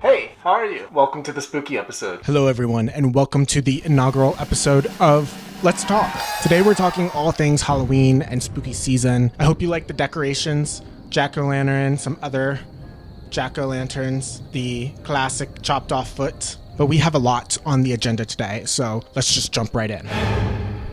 Hey, how are you? Welcome to the spooky episode. Hello everyone, and welcome to the inaugural episode of Let's Talk. Today we're talking all things Halloween and spooky season. I hope you like the decorations, jack-o'-lantern, some other jack-o'-lanterns, the classic chopped off foot. But we have a lot on the agenda today, so let's just jump right in.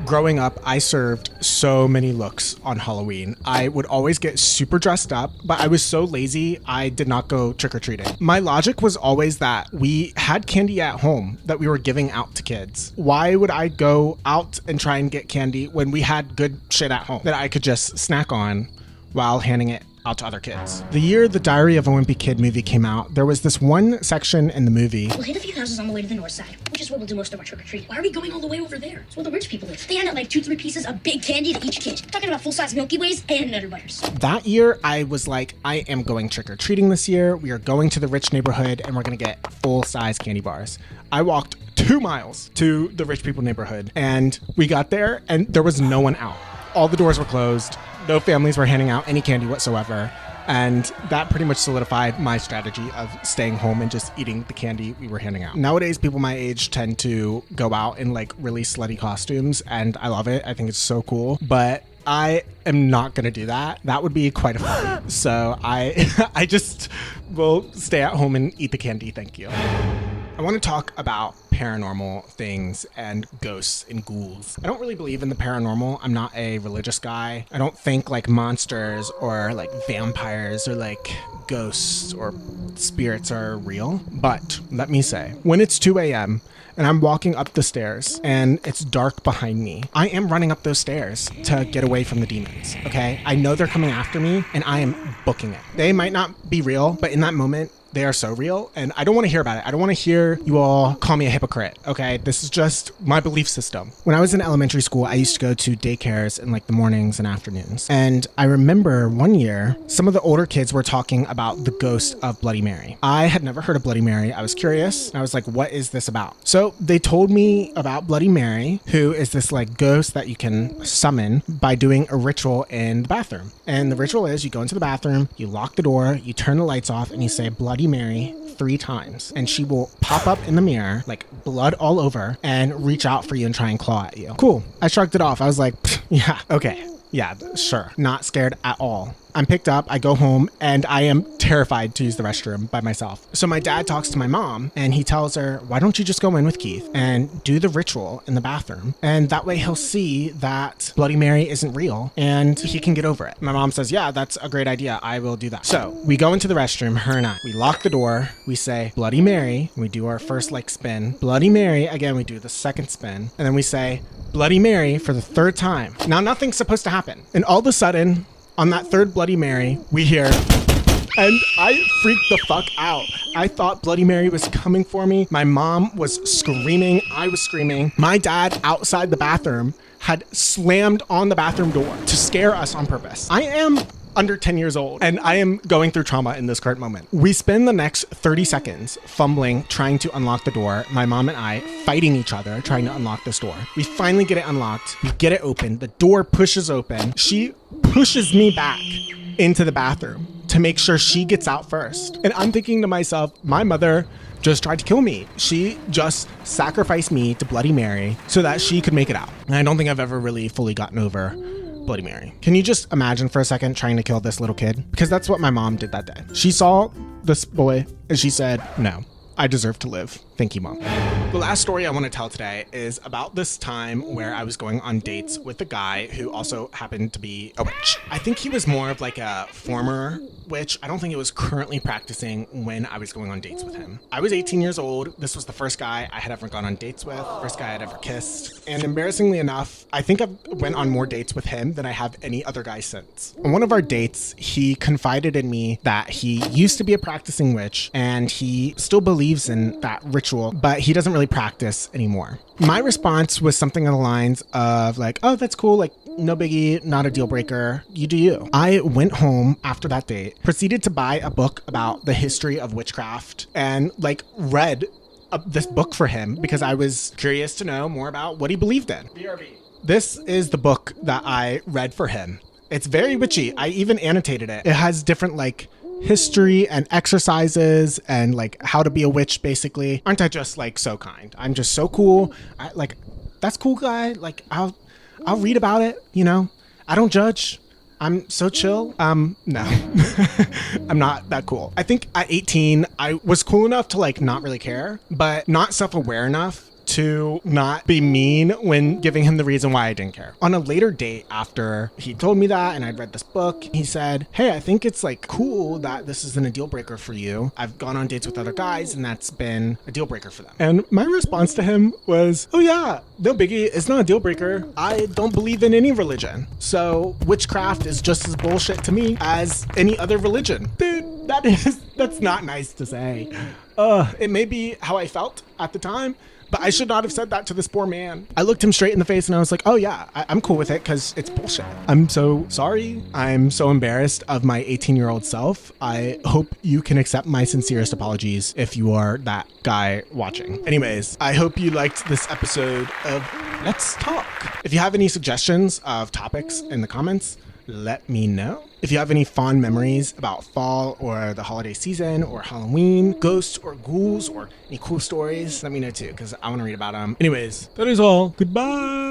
Growing up, I served so many looks on Halloween. I would always get super dressed up, but I was so lazy, I did not go trick-or-treating. My logic was always that we had candy at home that we were giving out to kids. Why would I go out and try and get candy when we had good shit at home that I could just snack on while handing it out to other kids? The year the Diary of a Wimpy Kid movie came out, there was this one section in the movie. We'll hit a few houses on the way to the north side, which is where we'll do most of our trick-or-treating. Why are we going all the way over there? It's where the rich people live. They hand out like 2-3 pieces of big candy to each kid. Talking about full-size Milky Ways and Nutter Butters. That year, I was like, I am going trick-or-treating this year. We are going to the rich neighborhood and we're gonna get full-size candy bars. I walked 2 miles to the rich people neighborhood and we got there and there was no one out. All the doors were closed. No families were handing out any candy whatsoever. And that pretty much solidified my strategy of staying home and just eating the candy we were handing out. Nowadays, people my age tend to go out in like really slutty costumes, and I love it. I think it's so cool. But I am not going to do that. That would be quite a fun. So I just will stay at home and eat the candy. Thank you. I want to talk about paranormal things and ghosts and ghouls. I don't really believe in the paranormal. I'm not a religious guy. I don't think like monsters or like vampires or like ghosts or spirits are real. But let me say, when it's 2 a.m. and I'm walking up the stairs and it's dark behind me, I am running up those stairs to get away from the demons, okay? I know they're coming after me and I am booking it. They might not be real, but in that moment, they are so real, and I don't want to hear about it. I don't want to hear you all call me a hypocrite, okay? This is just my belief system. When I was in elementary school, I used to go to daycares in like the mornings and afternoons. And I remember one year, some of the older kids were talking about the ghost of Bloody Mary. I had never heard of Bloody Mary. I was curious, and I was like, what is this about? So they told me about Bloody Mary, who is this like ghost that you can summon by doing a ritual in the bathroom. And the ritual is you go into the bathroom, you lock the door, you turn the lights off, and you say Bloody Mary 3 times, and she will pop up in the mirror like blood all over and reach out for you and try and claw at you. Cool. I shrugged it off. I was like, yeah, okay. Yeah, sure. Not scared at all. I'm picked up, I go home, and I am terrified to use the restroom by myself. So my dad talks to my mom, and he tells her, why don't you just go in with Keith and do the ritual in the bathroom? And that way he'll see that Bloody Mary isn't real, and he can get over it. My mom says, yeah, that's a great idea. I will do that. So we go into the restroom, her and I. We lock the door. We say, Bloody Mary. We do our first like spin. Bloody Mary. Again, we do the second spin. And then we say, Bloody Mary for the 3rd time. Now, nothing's supposed to happen. And all of a sudden, on that 3rd Bloody Mary, we hear, and I freaked the fuck out. I thought Bloody Mary was coming for me. My mom was screaming. I was screaming. My dad outside the bathroom had slammed on the bathroom door to scare us on purpose. I am under 10 years old, and I am going through trauma in this current moment. We spend the next 30 seconds fumbling, trying to unlock the door. My mom and I fighting each other, trying to unlock this door. We finally get it unlocked. We get it open. The door pushes open. She pushes me back into the bathroom to make sure she gets out first. And I'm thinking to myself, my mother just tried to kill me. She just sacrificed me to Bloody Mary so that she could make it out. And I don't think I've ever really fully gotten over Bloody Mary. Can you just imagine for a second trying to kill this little kid? Because that's what my mom did that day. She saw this boy and she said, no, I deserve to live. Thank you, Mom. The last story I want to tell today is about this time where I was going on dates with a guy who also happened to be a witch. I think he was more of like a former witch. I don't think he was currently practicing when I was going on dates with him. I was 18 years old. This was the first guy I had ever gone on dates with, first guy I'd ever kissed. And embarrassingly enough, I think I went on more dates with him than I have any other guy since. On one of our dates, he confided in me that he used to be a practicing witch and he still believes in that ritual, but he doesn't really practice anymore. My response was something on the lines of like, oh, that's cool. Like, no biggie, not a deal breaker. You do you. I went home after that date, proceeded to buy a book about the history of witchcraft and like read this book for him because I was curious to know more about what he believed in. BRB. This is the book that I read for him. It's very witchy. I even annotated it. It has different like history and exercises and like how to be a witch, basically. Aren't I just like so kind? I'm just so cool. That's cool, guy. Like I'll read about it, you know. I don't judge. I'm so chill. No, I'm not that cool. I think at 18, I was cool enough to like not really care, but not self-aware enough to not be mean when giving him the reason why I didn't care. On a later date after he told me that and I'd read this book, he said, hey, I think it's like cool that this isn't a deal breaker for you. I've gone on dates with other guys and that's been a deal breaker for them. And my response to him was, oh yeah, no biggie, it's not a deal breaker. I don't believe in any religion. So witchcraft is just as bullshit to me as any other religion. Dude, that's not nice to say. It may be how I felt at the time, but I should not have said that to this poor man. I looked him straight in the face and I was like, oh yeah, I'm cool with it because it's bullshit. I'm so sorry. I'm so embarrassed of my 18-year-old self. I hope you can accept my sincerest apologies if you are that guy watching. Anyways, I hope you liked this episode of Let's Talk. If you have any suggestions of topics in the comments, let me know. If you have any fond memories about fall or the holiday season or Halloween, ghosts or ghouls or any cool stories, let me know too, because I want to read about them. Anyways, that is all. Goodbye.